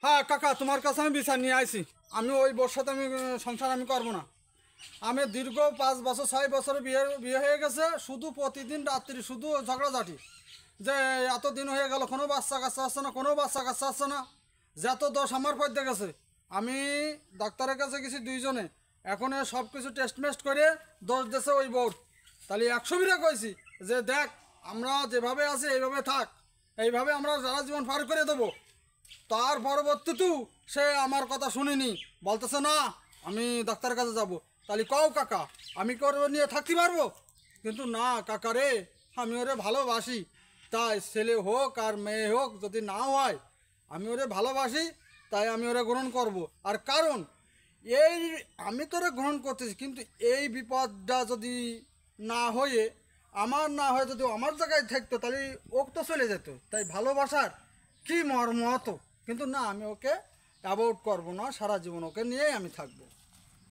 হ্যাঁ কাকা, তোমার কাছে আমি বিচার নিয়ে আইছি। আমি ওই বোর সাথে আমি সংসার আমি করবো না। আমি দীর্ঘ 5 বছর 6 বছরে বিয়ে বিয়ে হয়ে গেছে, শুধু প্রতিদিন রাত্রি শুধু ঝগড়াঝাটি। যে এতদিন হয়ে গেল কোনো বাচ্চা কাচ্চা আসছে না, কোনো বাচ্চা কাচ্চা আসছে না। যত দোষ আমার পদ্মে গেছে। আমি ডাক্তারের কাছে গেছি দুইজনে, এখন সব কিছু টেস্ট মেস্ট করে দোষ দিয়েছে ওই বোর। তাহলে 100 বিরে কইছি যে দেখ, আমরা যেভাবে আছি এইভাবে থাক, এইভাবে আমরা সারা জীবন পার করে দেবো। তার পরবর্তীতেও সে আমার কথা শুনিনি, বলতেছে না আমি ডাক্তারের কাছে যাব। তাহলে কও কাকা, আমি কি ওর নিয়ে থাকতে পারবো? কিন্তু না কাকা রে, আমি ওরে ভালোবাসি। তাই ছেলে হোক আর মেয়ে হোক যদি না হয়, আমি ওরে ভালোবাসি, তাই আমি ওরে গ্রহণ করব। আর কারণ এই আমি তো ওরে গ্রহণ করতেছি, কিন্তু এই বিপদটা যদি না হয়ে আমার না হয়ে যদি আমার জায়গায় থাকতো, তাহলে ওক তো চলে যেত। তাই ভালোবাসার কি মর্ম হতো। কিন্তু না, আমি ওকে অ্যাভয়েড করবো না, সারা জীবন ওকে নিয়েই আমি থাকবো।